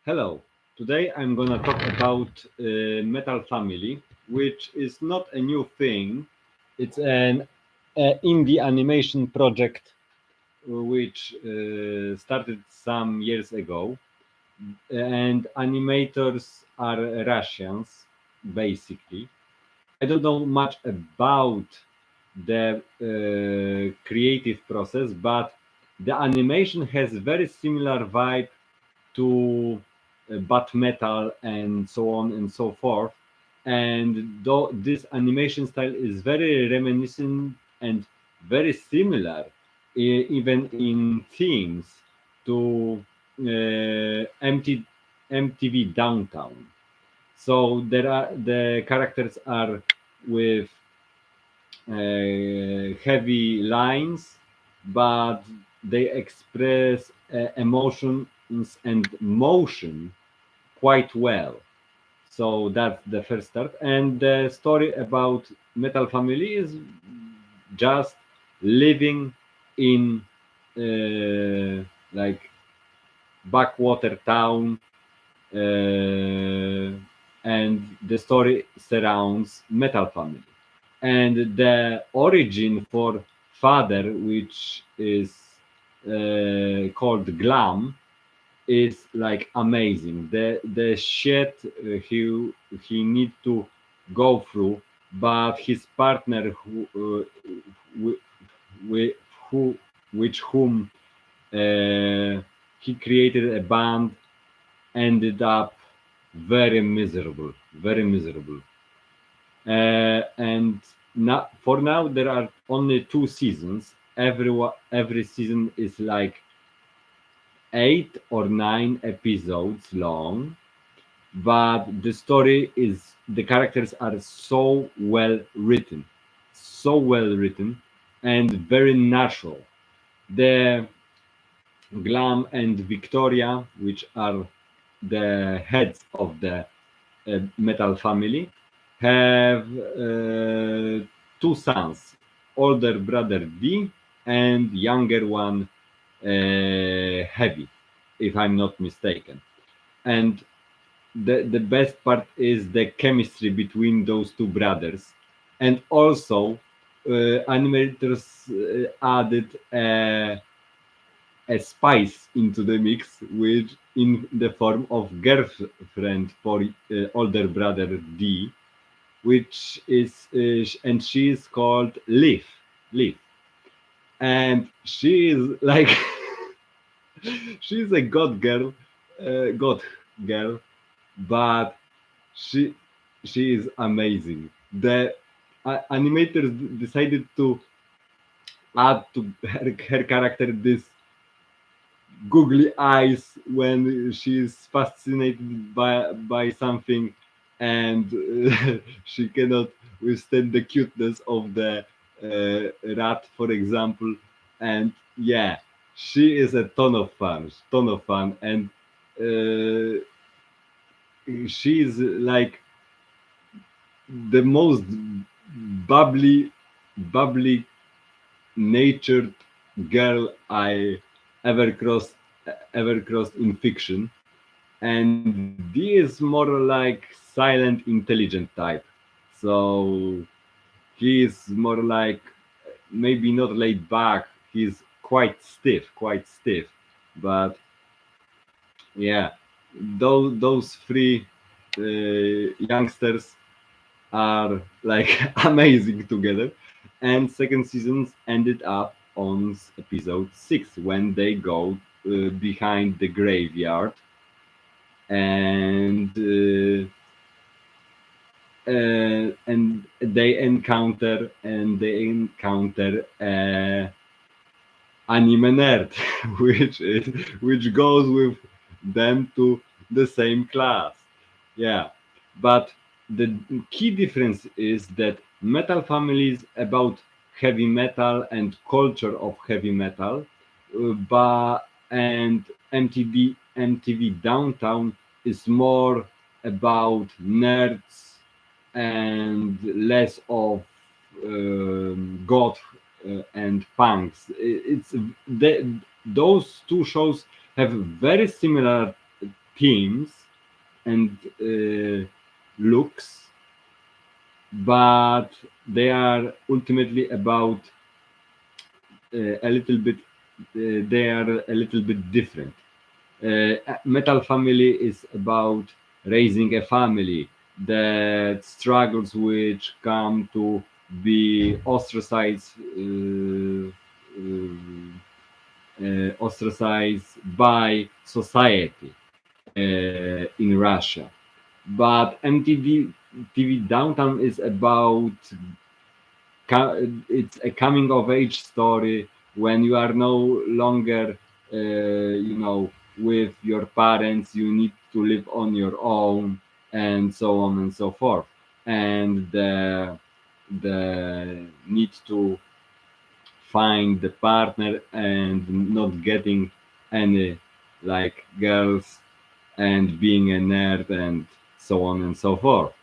Hello. Today I'm gonna talk about Metal Family, which is not a new thing. It's an indie animation project which started some years ago, and animators are Russians, basically. I don't know much about the creative process, but the animation has very similar vibe to butt metal and so on and so forth. And though this animation style is very reminiscent and very similar, even in themes, to MTV Downtown. So the characters are with heavy lines, but they express emotions and motion quite well. So that's the first start. And the story about Metal Family is just living in like backwater town, and the story surrounds Metal Family. And the origin for father, which is called Glam, is like amazing. The shit he need to go through, but his partner wi- wi- who which whom he created a band ended up very miserable. And now, for now, there are only two seasons. Every season is like 8 or 9 episodes long, but the characters are so well written, and very natural. The Glam and Victoria, which are the heads of the Metal Family, have two sons, older brother D and younger one Heavy, if I'm not mistaken. And the best part is the chemistry between those two brothers. And also, animators added a spice into the mix, which in the form of girlfriend for older brother D, which is and she is called Liv, and she is like she's a god girl, but she she is amazing. The animators decided to add to her character this googly eyes when she's fascinated by something, and she cannot withstand the cuteness of the rat, for example. And yeah, she is a ton of fun, and uh, she's like the most bubbly bubbly natured girl I ever crossed ever crossed in fiction. And D is more like silent, intelligent type. So he is more like maybe not laid back. He's quite stiff. But yeah, those three youngsters are like amazing together. And second seasons ended up on episode 6 when they go behind the graveyard, and they encounter anime nerd, which goes with them to the same class. Yeah, but the key difference is that Metal Family is about heavy metal and culture of heavy metal, but and MTV Downtown is more about nerds and less of goth and punks. Those two shows have very similar themes and looks, but they are ultimately about a little bit. They are a little bit different. Metal Family is about raising a family that struggles, which come to be ostracized, ostracized by society in Russia. But MTV TV Downtown is about it's a coming of age story when you are no longer with your parents, you need to live on your own, and so on and so forth, and the need to find the partner and not getting any like girls and being a nerd and so on and so forth.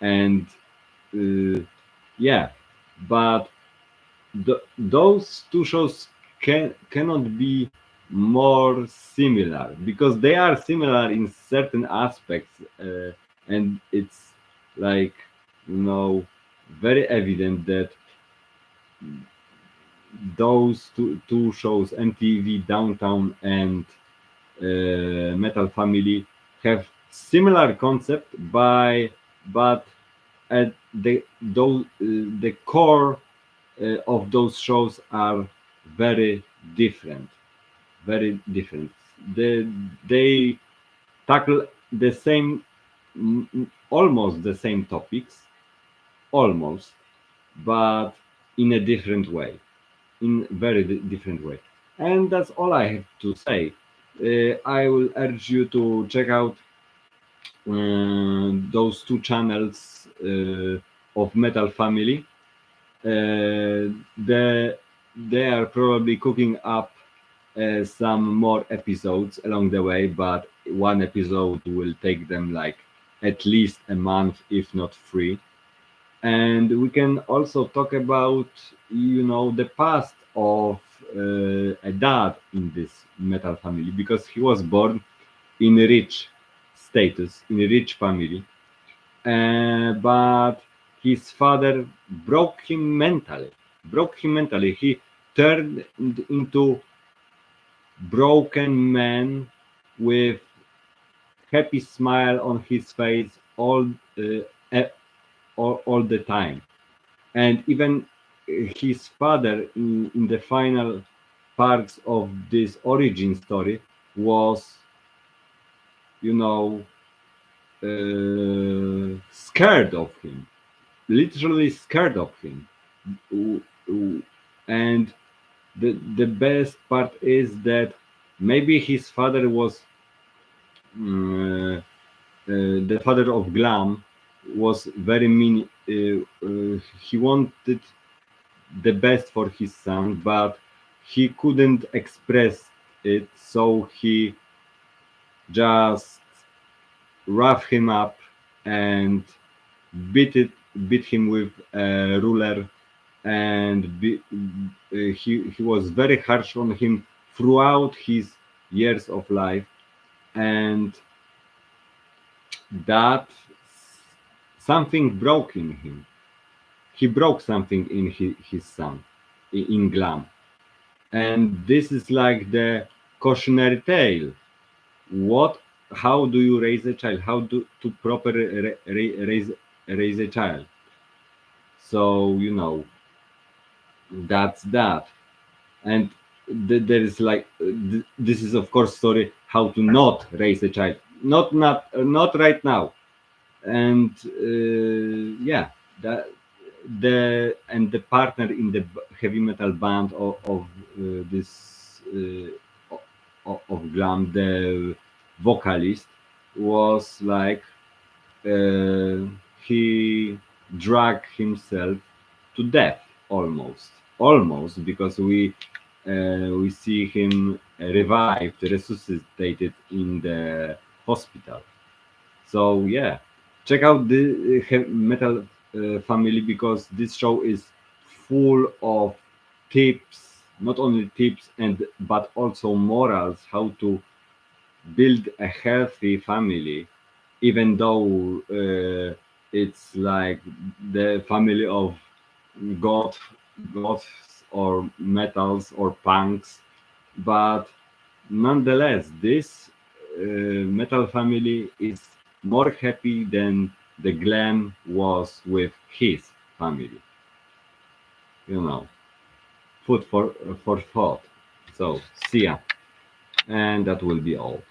And yeah, but those two shows cannot be more similar because they are similar in certain aspects, and it's like very evident that those two shows, MTV Downtown and Metal Family, have similar concept but at the core of those shows are very different, very different. They tackle the same, almost the same topics, almost, but in a different way, in very different way. And that's all I have to say. I will urge you to check out those two channels of Metal Family. They are probably cooking up some more episodes along the way, but one episode will take them like at least a month, if not three. And we can also talk about the past of a dad in this Metal Family, because he was born in a rich status, in a rich family, but his father broke him mentally. He turned into broken man with happy smile on his face uh, all the time. And even his father in the final parts of this origin story was, you know scared of him, literally scared of him. And the best part is that maybe his father was the father of Glam was very mean. He wanted the best for his son, but he couldn't express it, so he just roughed him up and beat him with a ruler, and he was very harsh on him throughout his years of life. And that something broke in him. He broke something in his son, in Glam. And this is like the cautionary tale. What How do you raise a child? How to properly raise a child? So that's that. And there is like this is of course story how to not raise a child, not right now. And yeah, that the partner in the heavy metal band of this of Glam, the vocalist, was like uh, he dragged himself to death, almost, because we see him revived, resuscitated in the hospital. So yeah, check out the Metal Family, because this show is full of tips, not only tips and but also morals, how to build a healthy family, even though it's like the family of goth, goths or metals or punks, but nonetheless, this metal family is more happy than the Glenn was with his family. You know, food for thought. So, see ya, and that will be all.